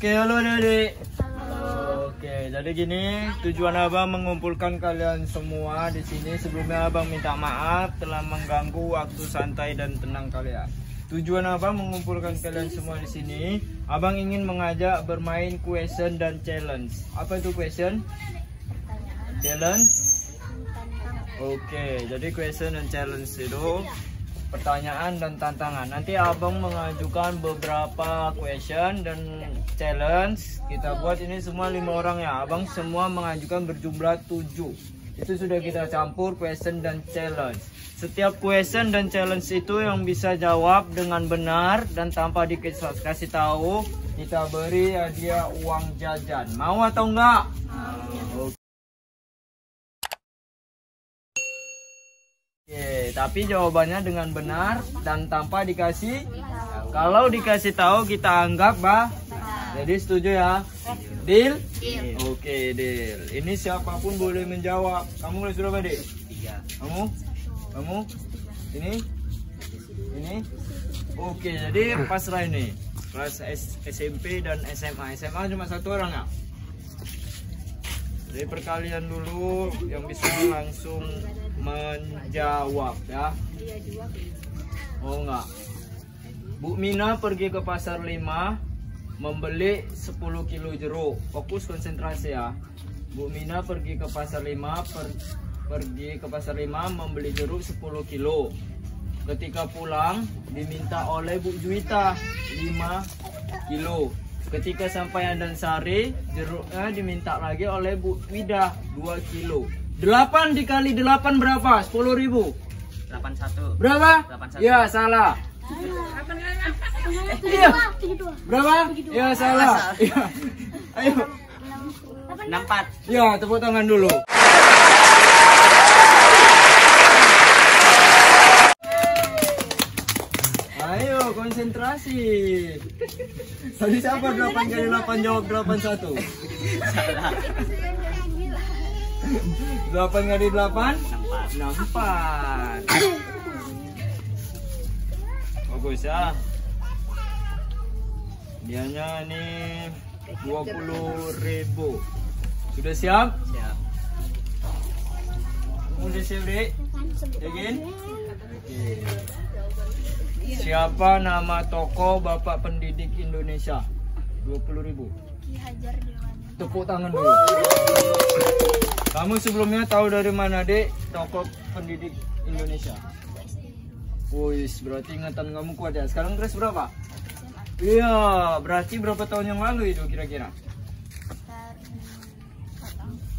Oke, halo adik-adik. Halo. Oke, jadi gini, tujuan abang mengumpulkan kalian semua di sini. Sebelumnya abang minta maaf telah mengganggu waktu santai dan tenang kalian. Tujuan abang mengumpulkan kalian semua di sini, abang ingin mengajak bermain question dan challenge. Apa itu question? Challenge? Oke, jadi question dan challenge itu pertanyaan dan tantangan. Nanti abang mengajukan beberapa question dan challenge. Kita buat ini semua 5 orang ya. Abang semua mengajukan berjumlah 7. Itu sudah kita campur question dan challenge. Setiap question dan challenge itu yang bisa jawab dengan benar dan tanpa dikasih tahu, kita beri hadiah uang jajan. Mau atau enggak? Oke, tapi jawabannya dengan benar dan tanpa dikasih. Kalau dikasih tahu kita anggap jadi setuju ya? Deal? Oke, deal. Ini siapapun boleh menjawab. Kamu kelas berapa, Dek? 3. Kamu? Ini? Oke, jadi pasrah ini. Kelas SMP dan SMA. SMA cuma 1 orang ya? Jadi perkalian dulu yang bisa langsung menjawab ya. Oh enggak. Bu Mina pergi ke pasar 5 membeli 10 kilo jeruk. Fokus konsentrasi ya. Bu Mina pergi ke pasar 5 membeli jeruk 10 kilo. Ketika pulang diminta oleh Bu Juwita 5 kilo. Ketika sampai Andansari, jeruknya diminta lagi oleh Bu Wida 2 kilo. 8 dikali 8 berapa? 10.000. 81. Berapa? 81. Ya, salah. Iya. Berapa? Ya, salah. Ya. Ayo. 64. Ya, tepuk tangan dulu. Ayo, konsentrasi. Tadi siapa 8 kali 8 jawab 81? Salah. 8 kali 8? 64. Bagus ya. Dianya ini 20.000. Sudah siap? Siap. Udah siap, Dek? Yakin? Oke. Siapa nama tokoh Bapak Pendidik Indonesia? 20.000. Ki Hajar Dewantara. Tepuk tangan dulu. Kamu sebelumnya tahu dari mana, Dek, tokoh pendidik Indonesia? Wih, berarti ingatan kamu kuat ya. Sekarang kelas berapa? Iya, berarti berapa tahun yang lalu itu kira-kira? Sekitar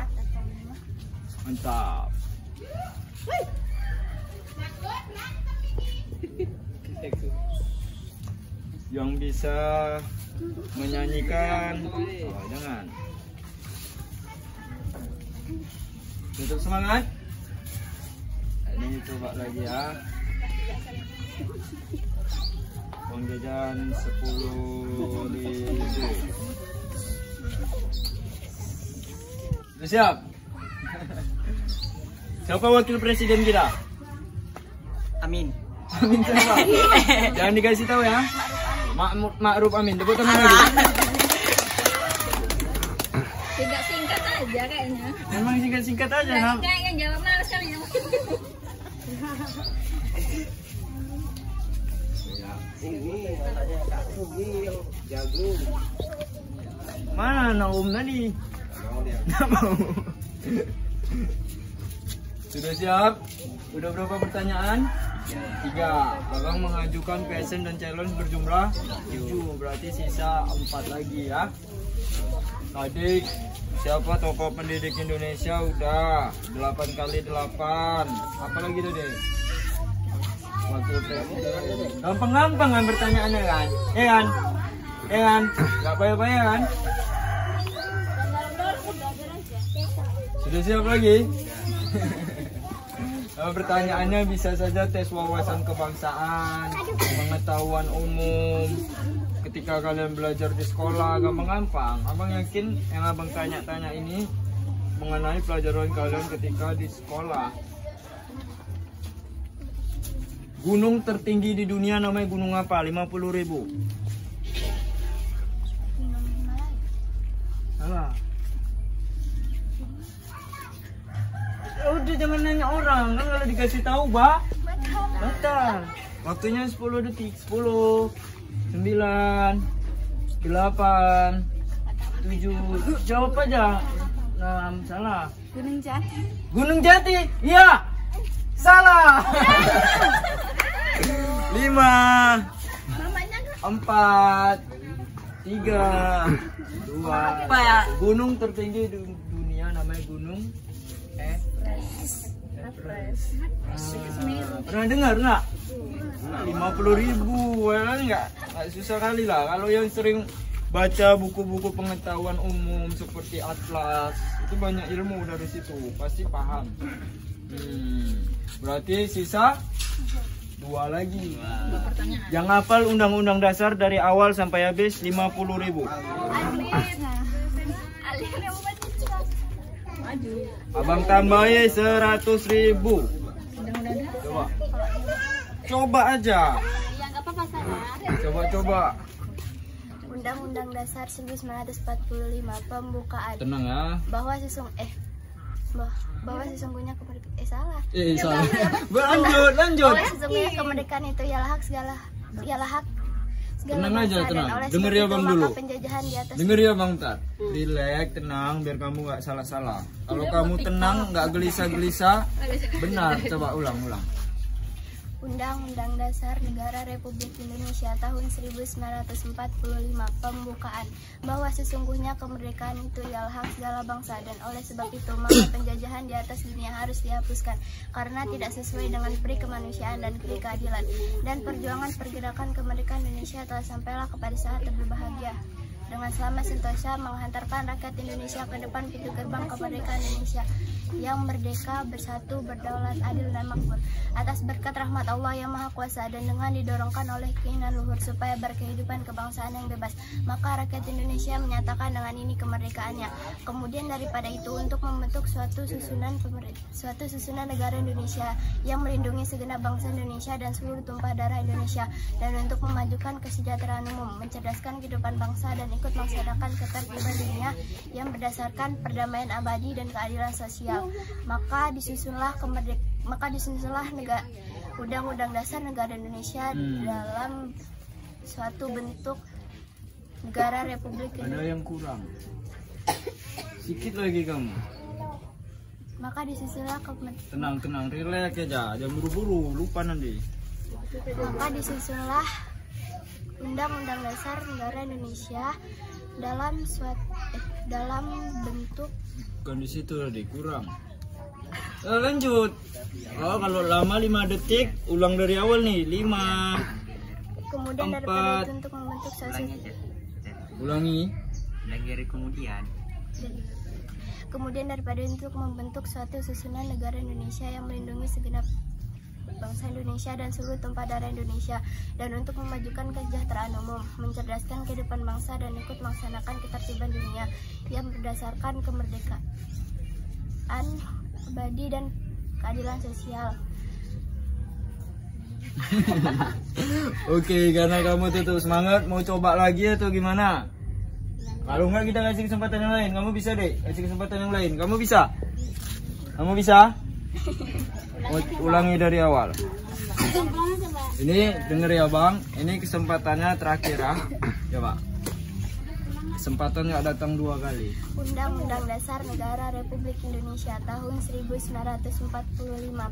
4 atau 5. Mantap. Yang bisa menyanyikan, jangan. Tutup semangat. Ini coba lagi ya. Uang jajan 10.000. Sudah siap? Siapa wakil presiden kita? Amin. Amin siapa? Jangan dikasih tahu ya. Ma'ruf Amin. Tepuk tangan lagi. Tidak singkat aja kayaknya. Memang singkat-singkat aja, Nam. Kayaknya jawab males kali ya. Mana Naum tadi? Nggak mau. Sudah siap? Udah berapa pertanyaan? 3. Abang mengajukan question dan challenge berjumlah 7. Berarti sisa 4 lagi ya. Adik, siapa tokoh pendidik Indonesia? Udah 8 kali 8. Apa lagi tuh, Dek? Wakil presiden. Gampang-gampang kan pertanyaannya kan? Kan? Gak payah-payah kan? Sudah siap lagi? Pertanyaannya bisa saja tes wawasan kebangsaan, pengetahuan umum. Ketika kalian belajar di sekolah, gampang-gampang. Abang yakin yang abang tanya-tanya ini mengenai pelajaran kalian ketika di sekolah. Gunung tertinggi di dunia namanya gunung apa? 50.000. Gunung jangan nanya orang. Kan kalau dikasih tahu, batal. Waktunya 10 detik. 10, 9, 8, 7. Jawab aja. Nah, salah. Gunung Jati. Gunung Jati. Iya. Salah. 5, Namanya 4, 3, 2. Apa ya? Gunung tertinggi di dunia namanya Gunung Everest. Pernah dengar nggak? 50.000, nggak susah kali lah. Kalau yang sering baca buku-buku pengetahuan umum seperti atlas, itu banyak ilmu dari situ, pasti paham. Berarti sisa 2 lagi. Yang hafal undang-undang dasar dari awal sampai habis 50.000. Abang tambahin 100.000. Coba aja. Coba. Undang-Undang Dasar 1945 pembukaan. Tenang ya. Bahwa sesungguhnya kemerdekaan salah. Lanjut. Bahwa sesungguhnya kemerdekaan itu ialah hak segala Tenang aja, bangsa dan tenang. oleh Dengar sebab ya itu Bang maka dulu. penjajahan di atas Dengar ya Bang Tar. Relax, tenang biar kamu nggak salah-salah. Kalau kamu tenang, nggak gelisah-gelisah, benar. Coba ulang. Undang-Undang Dasar Negara Republik Indonesia tahun 1945 pembukaan bahwa sesungguhnya kemerdekaan itu ialah hak segala bangsa dan oleh sebab itu maka penjajahan di atas dunia harus dihapuskan karena tidak sesuai dengan peri kemanusiaan dan peri keadilan, dan perjuangan pergerakan kemerdekaan Indonesia telah sampailah kepada saat yang berbahagia dengan selamat sentosa menghantarkan rakyat Indonesia ke depan pintu gerbang kemerdekaan Indonesia yang merdeka, bersatu, berdaulat, adil, dan makmur atas berkat rahmat Allah yang Maha Kuasa dan dengan didorongkan oleh keinginan luhur supaya berkehidupan kebangsaan yang bebas, maka rakyat Indonesia menyatakan dengan ini kemerdekaannya. Kemudian daripada itu untuk membentuk suatu susunan negara Indonesia yang melindungi segenap bangsa Indonesia dan seluruh tumpah darah Indonesia, dan untuk memajukan kesejahteraan umum, mencerdaskan kehidupan bangsa dan ikut melaksanakan ketertiban dunia yang berdasarkan perdamaian abadi dan keadilan sosial. Maka disusunlah Undang-Undang Dasar Negara Indonesia dalam suatu bentuk negara Republik Ada Indonesia. yang kurang. Sikit lagi kamu. Maka disusunlah Tenang, relax aja. Jangan buru-buru, lupa nanti. Undang-Undang Dasar Negara Indonesia dalam bentuk Bukan di situ tadi, kurang. Lanjut. Kalau lama 5 detik, ulang dari awal nih. 5. kemudian 4. daripada itu untuk membentuk suatu Ulangi. Lagi hari kemudian daripada untuk membentuk suatu susunan negara Indonesia yang melindungi segenap bangsa Indonesia dan seluruh tumpah darah Indonesia, dan untuk memajukan kesejahteraan umum, mencerdaskan kehidupan bangsa dan ikut melaksanakan ketertiban dunia yang berdasarkan kemerdekaan abadi dan keadilan sosial. Oke, karena kamu tetap semangat, mau coba lagi atau gimana? Kalau enggak kita kasih kesempatan yang lain. Kamu bisa deh, kasih kesempatan yang lain. Kamu bisa? Ulangi dari awal. Ini denger ya Bang, ini kesempatannya terakhir ya. Coba. Kesempatan nggak datang 2 kali. Undang-Undang Dasar Negara Republik Indonesia tahun 1945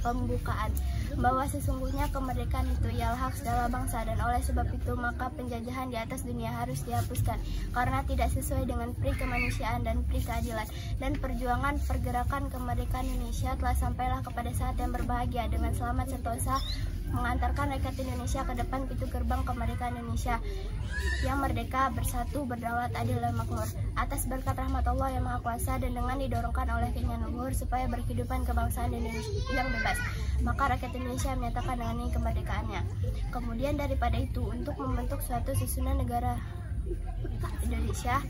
pembukaan bahwa sesungguhnya kemerdekaan itu ialah hak segala bangsa dan oleh sebab itu maka penjajahan di atas dunia harus dihapuskan karena tidak sesuai dengan peri kemanusiaan dan peri keadilan, dan perjuangan pergerakan kemerdekaan Indonesia telah sampailah kepada saat yang berbahagia dengan selamat sentosa mengantarkan rakyat Indonesia ke depan pintu gerbang kemerdekaan Indonesia yang merdeka, bersatu, berdaulat, adil, dan makmur atas berkat rahmat Allah yang Maha Kuasa dan dengan didorongkan oleh keinginan luhur supaya berkehidupan kebangsaan Indonesia yang bebas, maka rakyat Indonesia menyatakan dengan ini kemerdekaannya. Kemudian daripada itu untuk membentuk suatu susunan negara Indonesia,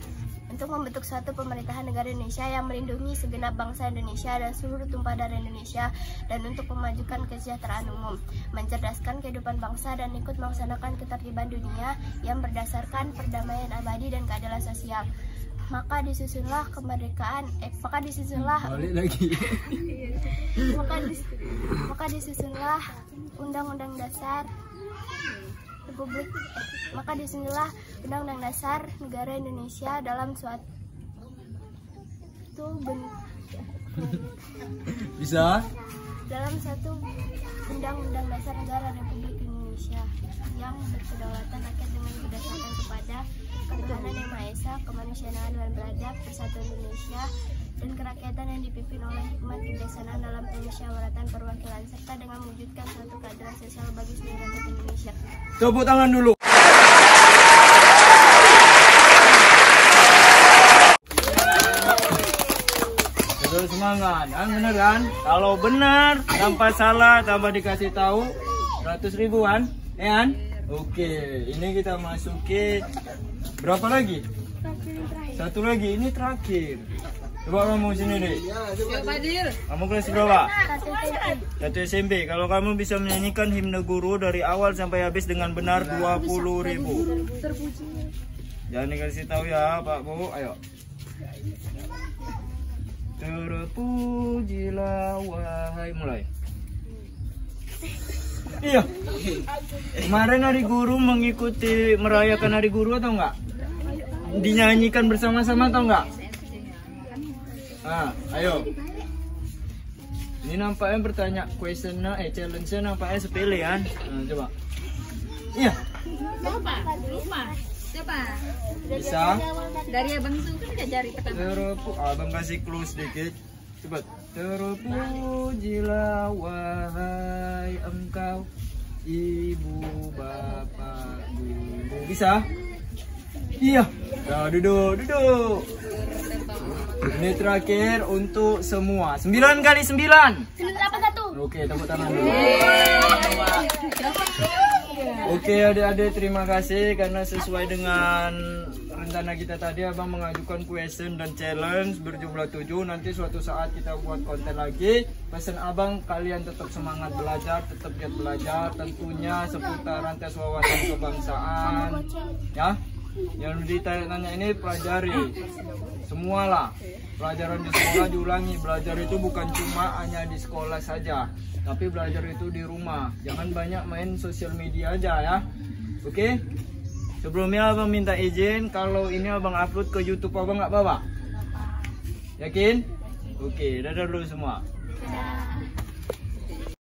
untuk membentuk suatu pemerintahan negara Indonesia yang melindungi segenap bangsa Indonesia dan seluruh tumpah darah Indonesia, dan untuk memajukan kesejahteraan umum, mencerdaskan kehidupan bangsa dan ikut melaksanakan ketertiban dunia yang berdasarkan perdamaian abadi dan keadilan sosial. Maka disusunlah kemerdekaan. Maka disusunlah. Balik lagi. Maka disusunlah Undang-Undang Dasar Republik. Maka disusunlah Undang-Undang Dasar Negara Indonesia dalam suatu Bisa? dalam satu Undang-Undang Dasar Negara Republik Indonesia yang berkedaulatan rakyat dengan berdasarkan kepada ketuhanan yang Maha Esa, kemanusiaan dan beradab, persatuan Indonesia, dan kerakyatan yang dipimpin oleh hikmat kebijaksanaan dalam permusyawaratan perwakilan serta dengan mewujudkan suatu keadilan sosial bagi seluruh rakyat Indonesia. Tepuk tangan dulu. Terus semangat, bener kan? Kalau benar tanpa salah tanpa dikasih tahu 100 ribuan, ya kan? Oke, ini kita masuki berapa lagi? Satu lagi, ini terakhir. Coba kamu sini deh. Kamu kelas berapa? Satu SMP. Kalau kamu bisa menyanyikan himne guru dari awal sampai habis dengan benar 20.000. Jangan dikasih tahu ya Pak Bu. Ayo. Terpujilah wahai, mulai. Iya. Kemarin hari guru mengikuti merayakan hari guru atau enggak? Dinyanyikan bersama-sama atau enggak? Ayo. Ini nampaknya bertanya questionnya, challenge-nya nampaknya sepele kan? Coba. Iya. Coba. Bisa? Dari Abang Su kan gak jari pertama. Abang kasih clue sedikit. Coba. Terpujilah wahai engkau, ibu, bapak, guru. Bisa? Iya. Nah, duduk. Ini terakhir untuk semua. 9 kali 9. 981. Oke, tepuk tangan dulu. Oke, adik-adik, terima kasih karena sesuai dengan rencana kita tadi, Abang mengajukan question dan challenge berjumlah 7. Nanti suatu saat kita buat konten lagi. Pesan Abang, kalian tetap semangat belajar, tetap giat belajar, tentunya seputaran tes wawasan kebangsaan. Ya, yang ditanya ini pelajari. Semualah. Pelajaran di sekolah diulangi. Belajar itu bukan cuma hanya di sekolah saja, tapi belajar itu di rumah. Jangan banyak main sosial media aja ya. Oke? Sebelumnya Abang minta izin kalau ini Abang upload ke YouTube Abang nggak apa-apa? Yakin? Oke, dadah dulu semua.